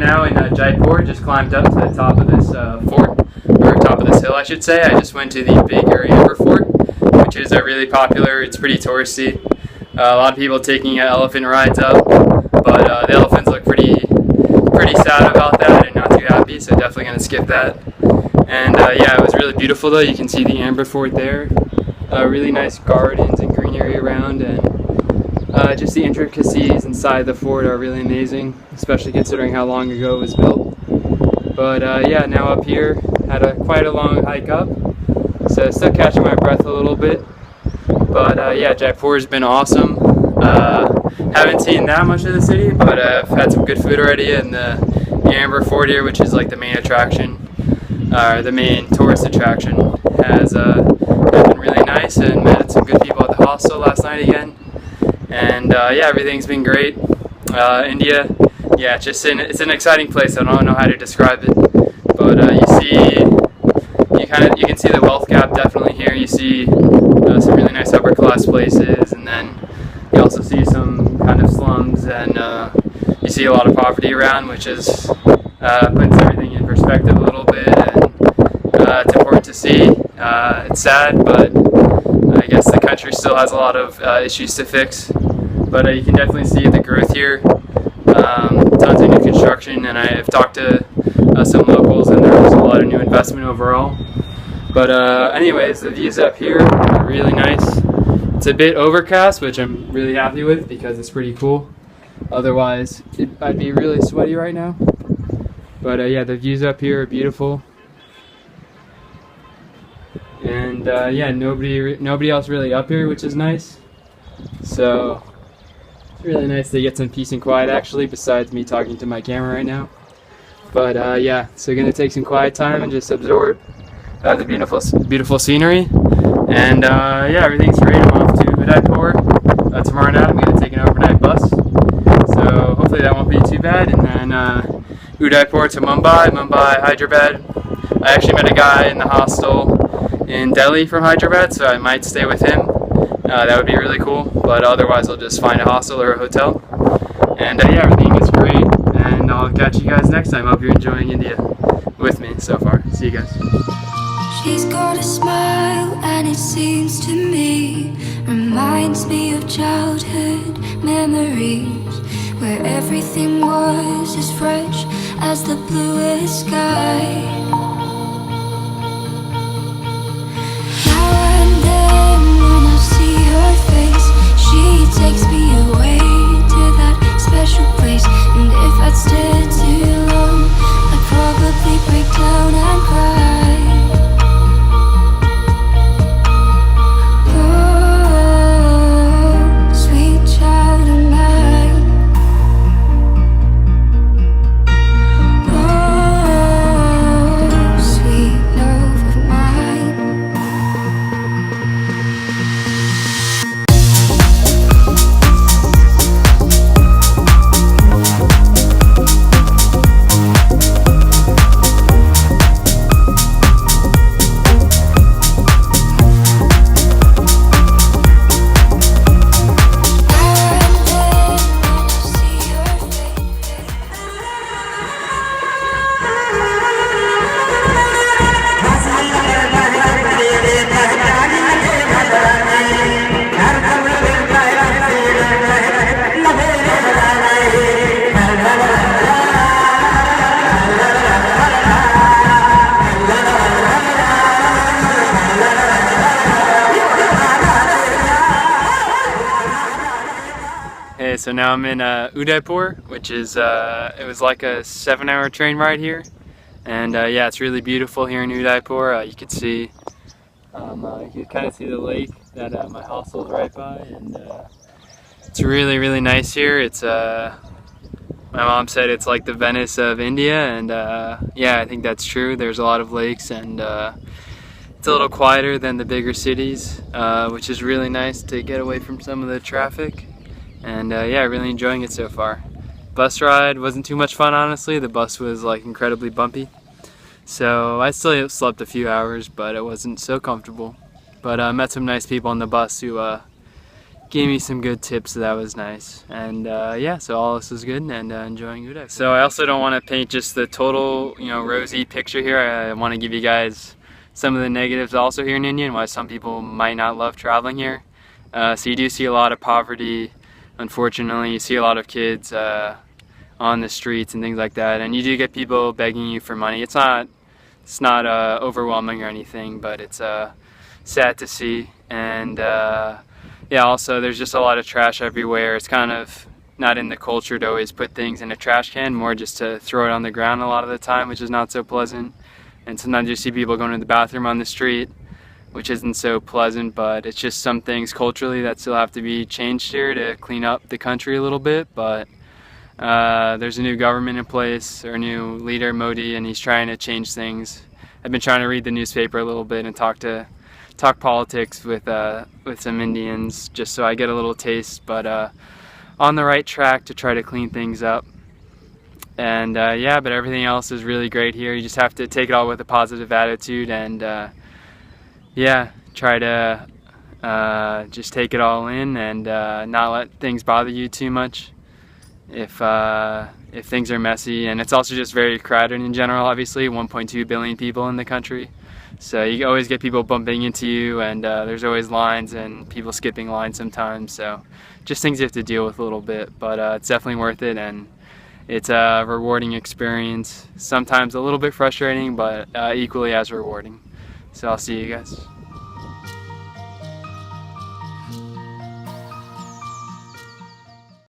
now in Jaipur. Just climbed up to the top of this fort, or top of this hill, I should say. I just went to the big Amber Fort, which is really popular. It's pretty touristy. A lot of people taking elephant rides up, but the elephants look pretty sad about that and not too happy, so definitely going to skip that. And yeah, it was really beautiful though. You can see the Amber Fort there. Really nice gardens and greenery around, and just the intricacies inside the fort are really amazing, especially considering how long ago it was built. But yeah, now up here, had quite a long hike up, so still catching my breath a little bit. But yeah, Jaipur's been awesome. Haven't seen that much of the city, but I've had some good food already, and the Amber Fort here, which is like the main attraction, the main tourist attraction, has been really nice, and met some good people at the hostel last night again. And yeah, everything's been great. India, yeah, it's an exciting place. I don't know how to describe it, but you can see the wealth gap definitely here. You see some really nice upper class places, and then you also see some kind of slums, and you see a lot of poverty around, which is puts everything in perspective a little bit, and it's important to see. It's sad, but I guess the country still has a lot of issues to fix. But you can definitely see the growth here. Tons of new construction, and I've talked to some locals, and there's a lot of new investment overall. But anyways, the views up here are really nice. It's a bit overcast, which I'm really happy with because it's pretty cool. Otherwise, I'd be really sweaty right now. But yeah, the views up here are beautiful. And yeah, nobody else really up here, which is nice. So it's really nice to get some peace and quiet actually, besides me talking to my camera right now. But yeah, so we're gonna take some quiet time and just absorb the beautiful scenery. And yeah, everything's great. I'm off to Udaipur tomorrow night. I'm gonna take an overnight bus, so hopefully that won't be too bad. And then Udaipur to Mumbai, Hyderabad. I actually met a guy in the hostel in Delhi from Hyderabad, so I might stay with him. That would be really cool, but otherwise I'll just find a hostel or a hotel. And yeah, everything is great, and I'll catch you guys next time. I hope you're enjoying India with me so far. See you guys. She's got a smile, and it seems to me reminds me of childhood memories, where everything was as fresh as the bluest sky. She takes me away to that special place, and if I'd stayed too long, I'd probably break down and cry. Oh, sweet child of mine. Oh, sweet love of mine. Hey, so now I'm in Udaipur, which is, it was like a 7-hour train ride here. And yeah, it's really beautiful here in Udaipur. You can see, you can kind of see the lake that my hostel is right by. And it's really, really nice here. It's, my mom said it's like the Venice of India. And yeah, I think that's true. There's a lot of lakes, and it's a little quieter than the bigger cities, which is really nice to get away from some of the traffic. And yeah, really enjoying it so far. Bus ride wasn't too much fun, honestly. The bus was like incredibly bumpy. So I still slept a few hours, but it wasn't so comfortable. But I met some nice people on the bus who gave me some good tips, so that was nice. And yeah, so all this is good, and enjoying Udaipur. So I also don't want to paint just the total, rosy picture here. I want to give you guys some of the negatives also here in India, and why some people might not love traveling here. So you do see a lot of poverty. Unfortunately, you see a lot of kids on the streets and things like that, and you do get people begging you for money. It's not overwhelming or anything, but it's sad to see. And yeah, also there's just a lot of trash everywhere. It's kind of not in the culture to always put things in a trash can, more just to throw it on the ground a lot of the time, which is not so pleasant. And sometimes you see people going to the bathroom on the street, which isn't so pleasant, but it's just some things culturally that still have to be changed here to clean up the country a little bit. But there's a new government in place, or a new leader, Modi, and he's trying to change things. I've been trying to read the newspaper a little bit and talk politics with some Indians, just so I get a little taste, but on the right track to try to clean things up. And yeah, but everything else is really great here. You just have to take it all with a positive attitude, and yeah, try to just take it all in, and not let things bother you too much if things are messy. And it's also just very crowded in general, obviously. 1.2 billion people in the country, so you always get people bumping into you, and there's always lines and people skipping lines sometimes. So just things you have to deal with a little bit, but it's definitely worth it, and it's a rewarding experience. Sometimes a little bit frustrating, but equally as rewarding. So I'll see you guys.